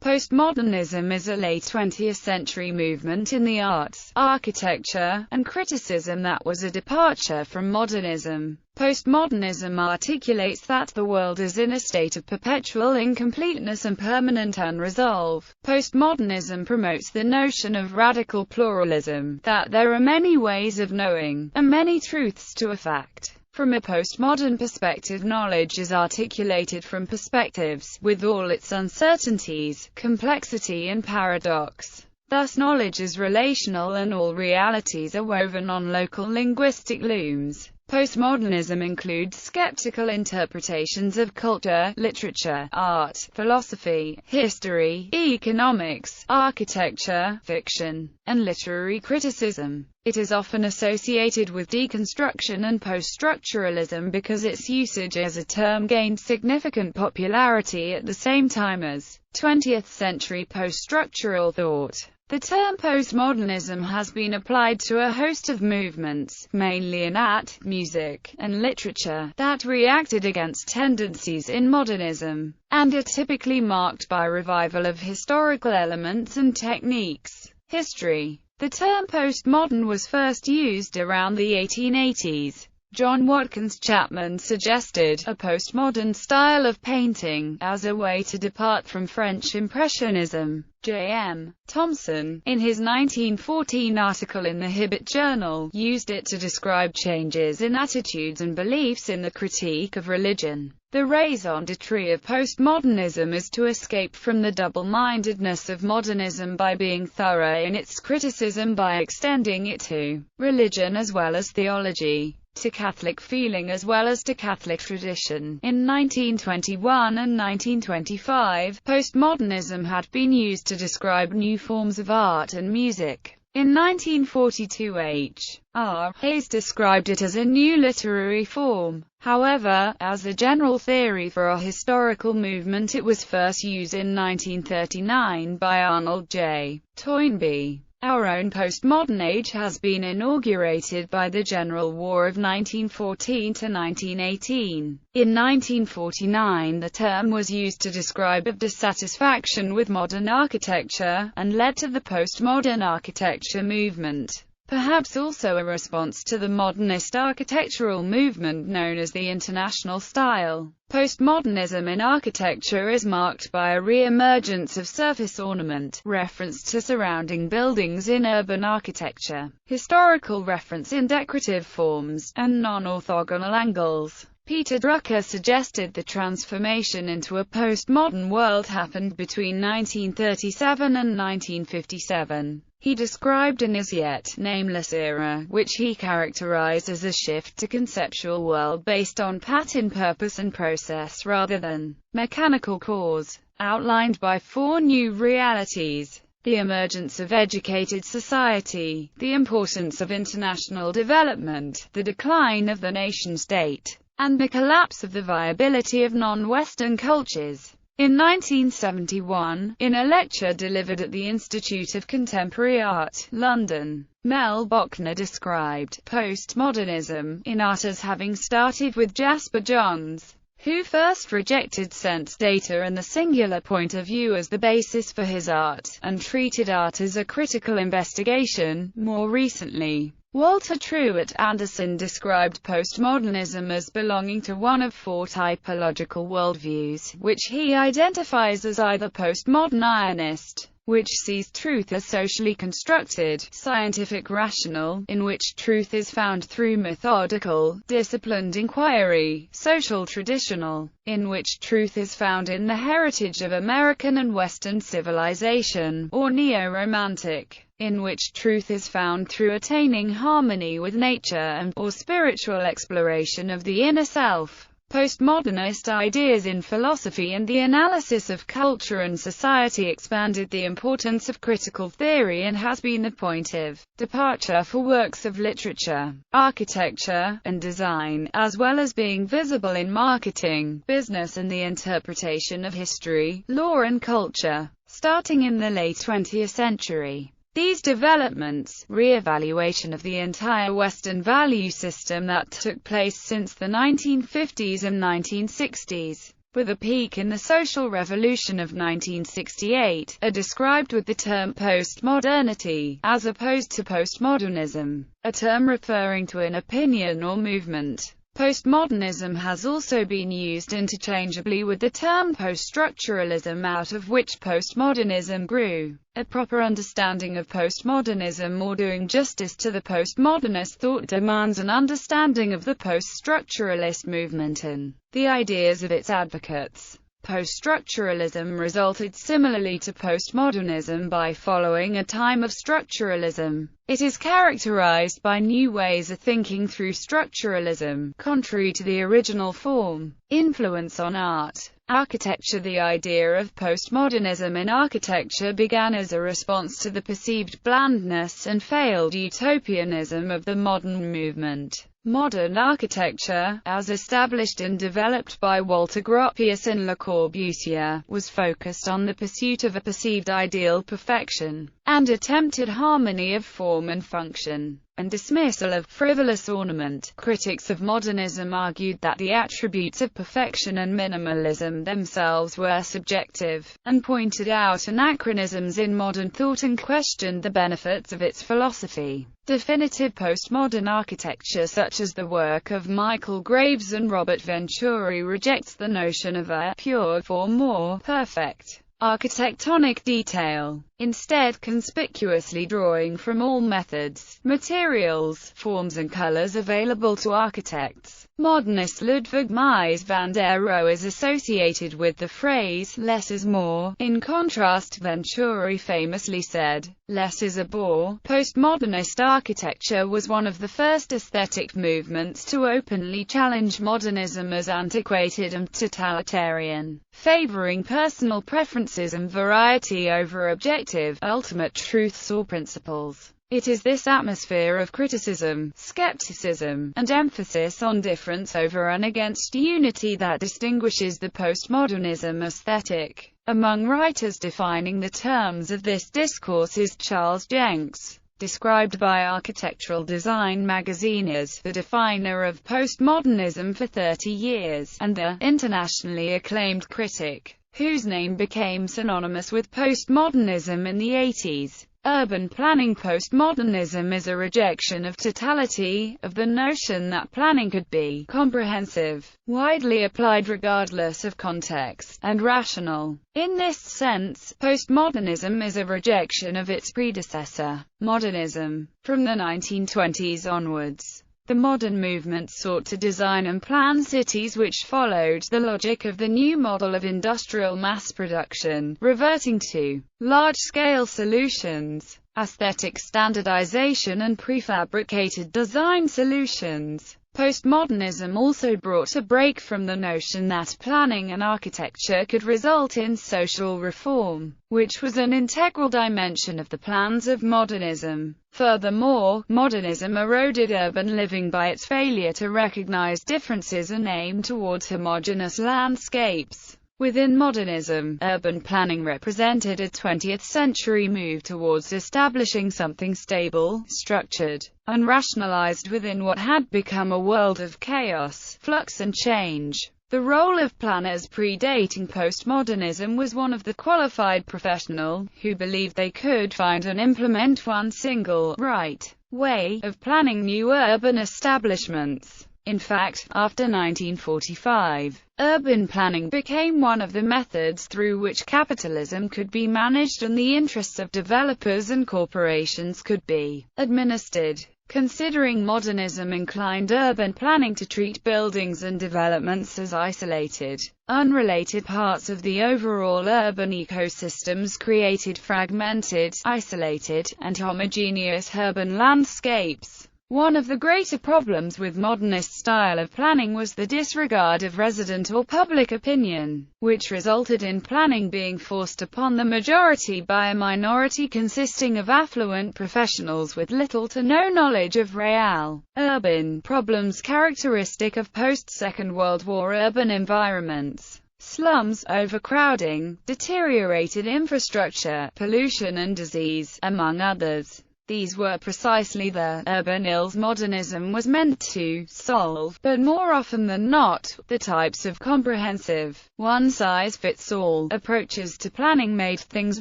Postmodernism is a late 20th century movement in the arts, architecture, and criticism that was a departure from modernism. Postmodernism articulates that the world is in a state of perpetual incompleteness and permanent unresolve. Postmodernism promotes the notion of radical pluralism, that there are many ways of knowing, and many truths to a fact. From a postmodern perspective, knowledge is articulated from perspectives, with all its uncertainties, complexity and paradox. Thus knowledge is relational and all realities are woven on local linguistic looms. Postmodernism includes skeptical interpretations of culture, literature, art, philosophy, history, economics, architecture, fiction, and literary criticism. It is often associated with deconstruction and post-structuralism because its usage as a term gained significant popularity at the same time as 20th-century post-structural thought. The term postmodernism has been applied to a host of movements, mainly in art, music, and literature, that reacted against tendencies in modernism, and are typically marked by revival of historical elements and techniques. History. The term postmodern was first used around the 1880s. John Watkins Chapman suggested a postmodern style of painting as a way to depart from French Impressionism. J.M. Thomson, in his 1914 article in the Hibbert Journal, used it to describe changes in attitudes and beliefs in the critique of religion. The raison d'être of postmodernism is to escape from the double-mindedness of modernism by being thorough in its criticism by extending it to religion as well as theology, to Catholic feeling as well as to Catholic tradition. In 1921 and 1925, postmodernism had been used to describe new forms of art and music. In 1942, H.R. Hayes described it as a new literary form. However, as a general theory for a historical movement, it was first used in 1939 by Arnold J. Toynbee. Our own postmodern age has been inaugurated by the General War of 1914 to 1918. In 1949, the term was used to describe a dissatisfaction with modern architecture, and led to the postmodern architecture movement. Perhaps also a response to the modernist architectural movement known as the International style. Postmodernism in architecture is marked by a re-emergence of surface ornament, reference to surrounding buildings in urban architecture, historical reference in decorative forms, and non-orthogonal angles. Peter Drucker suggested the transformation into a postmodern world happened between 1937 and 1957. He described an as-yet nameless era, which he characterized as a shift to conceptual world based on pattern, purpose and process rather than mechanical cause, outlined by four new realities: the emergence of educated society, the importance of international development, the decline of the nation-state, and the collapse of the viability of non-Western cultures. In 1971, in a lecture delivered at the Institute of Contemporary Art, London, Mel Bochner described postmodernism in art as having started with Jasper Johns, who first rejected sense data and the singular point of view as the basis for his art, and treated art as a critical investigation. More recently, Walter Truett Anderson described postmodernism as belonging to one of four typological worldviews, which he identifies as either postmodern ionist, which sees truth as socially constructed, scientific rational, in which truth is found through methodical, disciplined inquiry, social traditional, in which truth is found in the heritage of American and Western civilization, or neo-romantic, in which truth is found through attaining harmony with nature and, or spiritual exploration of the inner self. Postmodernist ideas in philosophy and the analysis of culture and society expanded the importance of critical theory and has been the point of departure for works of literature, architecture, and design, as well as being visible in marketing, business and the interpretation of history, law and culture, starting in the late 20th century. These developments, re-evaluation of the entire Western value system that took place since the 1950s and 1960s, with a peak in the social revolution of 1968, are described with the term postmodernity, as opposed to postmodernism, a term referring to an opinion or movement. Postmodernism has also been used interchangeably with the term poststructuralism, out of which postmodernism grew. A proper understanding of postmodernism, or doing justice to the postmodernist thought, demands an understanding of the poststructuralist movement and the ideas of its advocates. Poststructuralism resulted similarly to postmodernism by following a time of structuralism. It is characterized by new ways of thinking through structuralism, contrary to the original form. Influence on art. Architecture. The idea of postmodernism in architecture began as a response to the perceived blandness and failed utopianism of the modern movement. Modern architecture, as established and developed by Walter Gropius and Le Corbusier, was focused on the pursuit of a perceived ideal perfection, and attempted harmony of form and function, and dismissal of frivolous ornament. Critics of modernism argued that the attributes of perfection and minimalism themselves were subjective, and pointed out anachronisms in modern thought and questioned the benefits of its philosophy. Definitive postmodern architecture, such as the work of Michael Graves and Robert Venturi, rejects the notion of a pure form, more perfect architectonic detail, instead conspicuously drawing from all methods, materials, forms and colors available to architects. Modernist Ludwig Mies van der Rohe is associated with the phrase, less is more. In contrast, Venturi famously said, less is a bore. Postmodernist architecture was one of the first aesthetic movements to openly challenge modernism as antiquated and totalitarian, favoring personal preferences and variety over objective, ultimate truths or principles. It is this atmosphere of criticism, skepticism, and emphasis on difference over and against unity that distinguishes the postmodernism aesthetic. Among writers defining the terms of this discourse is Charles Jenks, described by Architectural Design magazine as the definer of postmodernism for 30 years, and the internationally acclaimed critic, whose name became synonymous with postmodernism in the 80s. Urban planning. Postmodernism is a rejection of totality, of the notion that planning could be comprehensive, widely applied regardless of context, and rational. In this sense, postmodernism is a rejection of its predecessor, modernism. From the 1920s onwards, the modern movement sought to design and plan cities which followed the logic of the new model of industrial mass production, reverting to large-scale solutions, aesthetic standardization and prefabricated design solutions. Postmodernism also brought a break from the notion that planning and architecture could result in social reform, which was an integral dimension of the plans of modernism. Furthermore, modernism eroded urban living by its failure to recognize differences and aim towards homogeneous landscapes. Within modernism, urban planning represented a 20th-century move towards establishing something stable, structured, and rationalized within what had become a world of chaos, flux and change. The role of planners predating postmodernism was one of the qualified professional, who believed they could find and implement one single, right, way of planning new urban establishments. In fact, after 1945, urban planning became one of the methods through which capitalism could be managed and the interests of developers and corporations could be administered. Considering modernism inclined urban planning to treat buildings and developments as isolated, unrelated parts of the overall urban ecosystems, created fragmented, isolated, and homogeneous urban landscapes. One of the greater problems with modernist style of planning was the disregard of resident or public opinion, which resulted in planning being forced upon the majority by a minority consisting of affluent professionals with little to no knowledge of real urban problems characteristic of post-Second World War urban environments. Slums, overcrowding, deteriorated infrastructure, pollution and disease, among others. These were precisely the urban ills modernism was meant to solve, but more often than not, the types of comprehensive, one-size-fits-all approaches to planning made things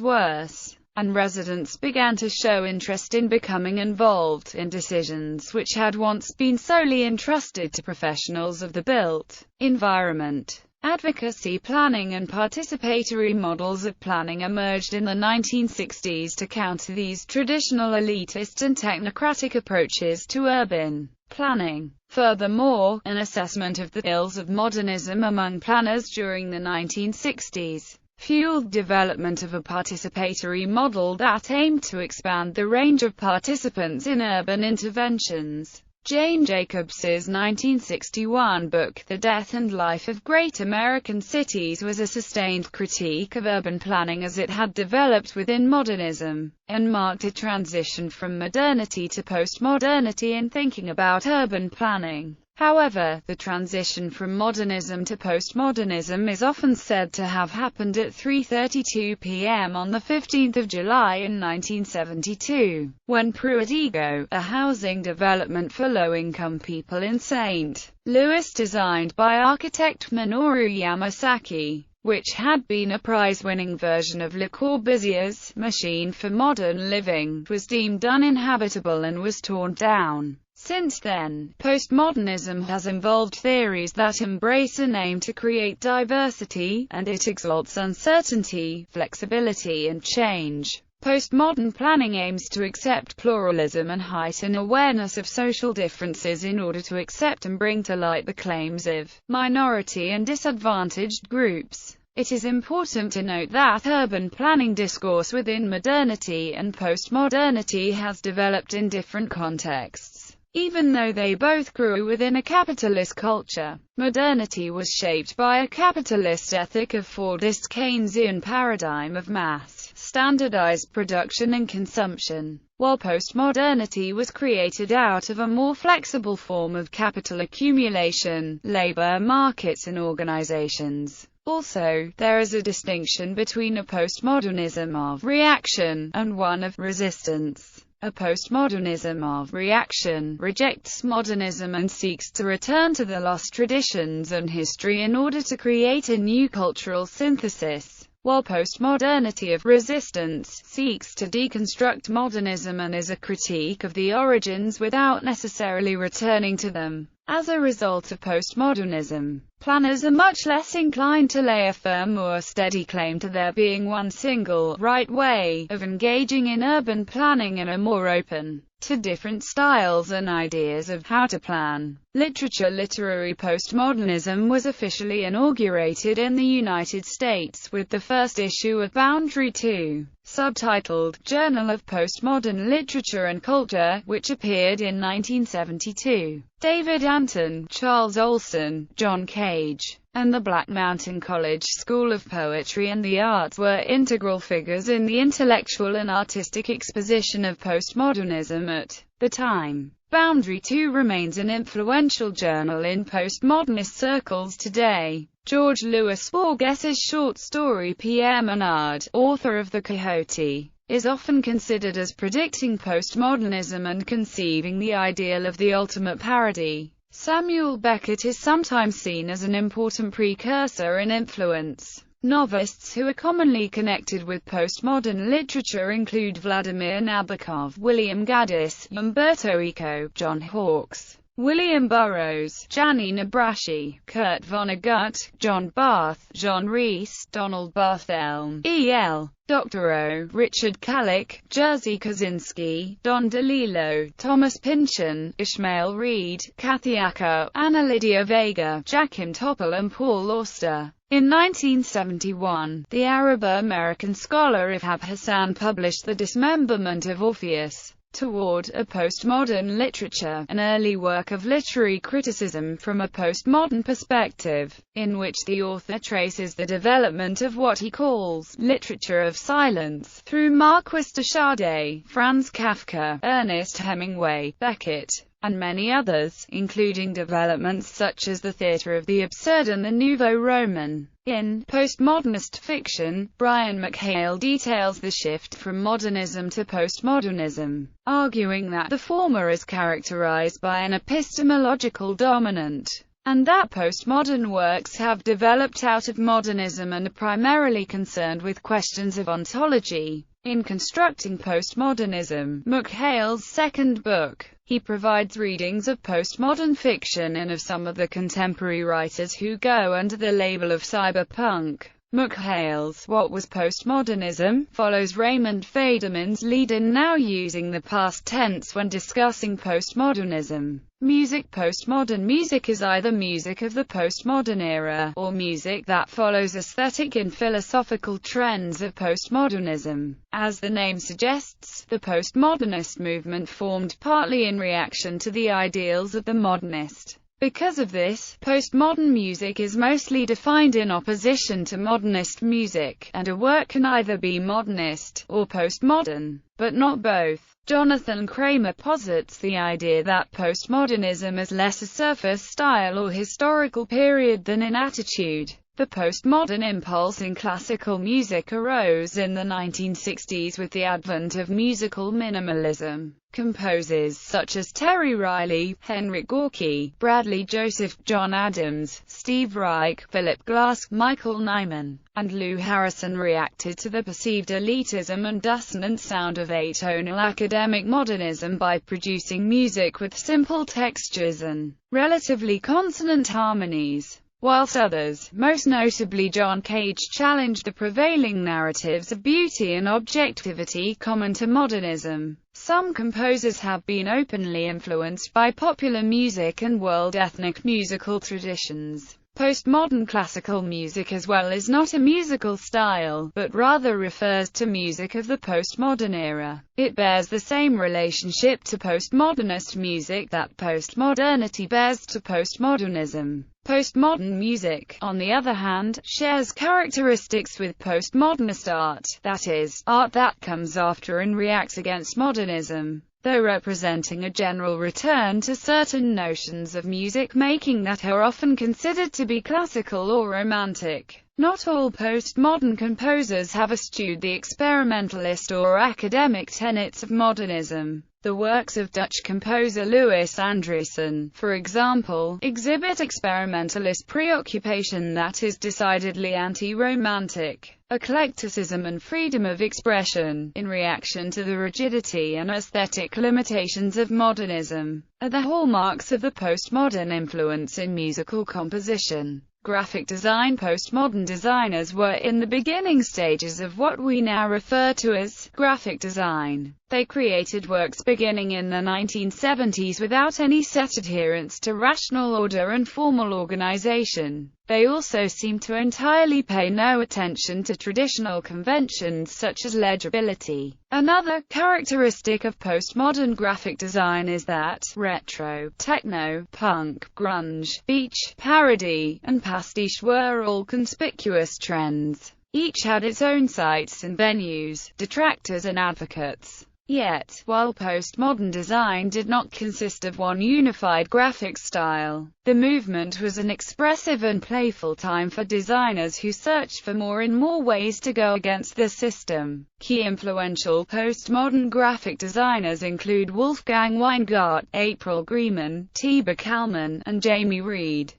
worse, and residents began to show interest in becoming involved in decisions which had once been solely entrusted to professionals of the built environment. Advocacy planning and participatory models of planning emerged in the 1960s to counter these traditional elitist and technocratic approaches to urban planning. Furthermore, an assessment of the ills of modernism among planners during the 1960s fueled development of a participatory model that aimed to expand the range of participants in urban interventions. Jane Jacobs's 1961 book, The Death and Life of Great American Cities, was a sustained critique of urban planning as it had developed within modernism, and marked a transition from modernity to postmodernity in thinking about urban planning. However, the transition from modernism to postmodernism is often said to have happened at 3:32 p.m. on 15 July in 1972, when Pruitt-Ego, a housing development for low-income people in St. Louis designed by architect Minoru Yamasaki, which had been a prize-winning version of Le Corbusier's machine for modern living, was deemed uninhabitable and was torn down. Since then, postmodernism has involved theories that embrace an aim to create diversity, and it exalts uncertainty, flexibility and change. Postmodern planning aims to accept pluralism and heighten awareness of social differences in order to accept and bring to light the claims of minority and disadvantaged groups. It is important to note that urban planning discourse within modernity and postmodernity has developed in different contexts. Even though they both grew within a capitalist culture, modernity was shaped by a capitalist ethic of Fordist Keynesian paradigm of mass, standardized production and consumption, while postmodernity was created out of a more flexible form of capital accumulation, labor markets and organizations. Also, there is a distinction between a postmodernism of reaction and one of resistance. A postmodernism of reaction rejects modernism and seeks to return to the lost traditions and history in order to create a new cultural synthesis, while postmodernity of resistance seeks to deconstruct modernism and is a critique of the origins without necessarily returning to them. As a result of postmodernism, planners are much less inclined to lay a firm or steady claim to there being one single, right way of engaging in urban planning and are more open to different styles and ideas of how to plan. Literary postmodernism was officially inaugurated in the United States with the first issue of Boundary 2, subtitled Journal of Postmodern Literature and Culture, which appeared in 1972. David Anton, Charles Olson, John Cage, and the Black Mountain College School of Poetry and the Arts were integral figures in the intellectual and artistic exposition of postmodernism at the time. Boundary 2 remains an influential journal in postmodernist circles today. George Louis Borges's short story Pierre Menard, author of The Quixote, is often considered as predicting postmodernism and conceiving the ideal of the ultimate parody. Samuel Beckett is sometimes seen as an important precursor and influence. Novelists who are commonly connected with postmodern literature include Vladimir Nabokov, William Gaddis, Umberto Eco, John Hawkes, William Burroughs, Janina Braschi, Kurt Vonnegut, John Barth, John Rees, Donald Barthelme, E.L. Doctorow, Richard Kallick, Jerzy Kosinski, Don DeLillo, Thomas Pynchon, Ishmael Reed, Kathy Acker, Ana Lydia Vega, Jakim Topol and Paul Auster. In 1971, the Arab-American scholar Ihab Hassan published The Dismemberment of Orpheus Toward a Postmodern Literature, an early work of literary criticism from a postmodern perspective, in which the author traces the development of what he calls literature of silence through Marquis de Sade, Franz Kafka, Ernest Hemingway, Beckett, and many others, including developments such as the theatre of the absurd and the nouveau roman. In Postmodernist Fiction, Brian McHale details the shift from modernism to postmodernism, arguing that the former is characterized by an epistemological dominant, and that postmodern works have developed out of modernism and are primarily concerned with questions of ontology. In Constructing Postmodernism, McHale's second book, he provides readings of postmodern fiction and of some of the contemporary writers who go under the label of cyberpunk. McHale's What Was Postmodernism? Follows Raymond Federman's lead in now using the past tense when discussing postmodernism. Music. Postmodern music is either music of the postmodern era, or music that follows aesthetic and philosophical trends of postmodernism. As the name suggests, the postmodernist movement formed partly in reaction to the ideals of the modernist. Because of this, postmodern music is mostly defined in opposition to modernist music, and a work can either be modernist or postmodern, but not both. Jonathan Kramer posits the idea that postmodernism is less a surface style or historical period than an attitude. The postmodern impulse in classical music arose in the 1960s with the advent of musical minimalism. Composers such as Terry Riley, Henrik Gorky, Bradley Joseph, John Adams, Steve Reich, Philip Glass, Michael Nyman, and Lou Harrison reacted to the perceived elitism and dissonant sound of atonal academic modernism by producing music with simple textures and relatively consonant harmonies. Whilst others, most notably John Cage, challenged the prevailing narratives of beauty and objectivity common to modernism. Some composers have been openly influenced by popular music and world ethnic musical traditions. Postmodern classical music as well is not a musical style, but rather refers to music of the postmodern era. It bears the same relationship to postmodernist music that postmodernity bears to postmodernism. Postmodern music, on the other hand, shares characteristics with postmodernist art, that is, art that comes after and reacts against modernism, though representing a general return to certain notions of music making that are often considered to be classical or romantic. Not all postmodern composers have eschewed the experimentalist or academic tenets of modernism. The works of Dutch composer Louis Andriessen, for example, exhibit experimentalist preoccupation that is decidedly anti-romantic, eclecticism and freedom of expression, in reaction to the rigidity and aesthetic limitations of modernism, are the hallmarks of the postmodern influence in musical composition. Graphic design. Postmodern designers were in the beginning stages of what we now refer to as graphic design. They created works beginning in the 1970s without any set adherence to rational order and formal organization. They also seem to entirely pay no attention to traditional conventions such as legibility. Another characteristic of postmodern graphic design is that retro, techno, punk, grunge, beach, parody, and pastiche were all conspicuous trends. Each had its own sites and venues, detractors and advocates. Yet, while postmodern design did not consist of one unified graphic style, the movement was an expressive and playful time for designers who searched for more and more ways to go against the system. Key influential postmodern graphic designers include Wolfgang Weingart, April Grieman, Tiber Kalman, and Jamie Reed.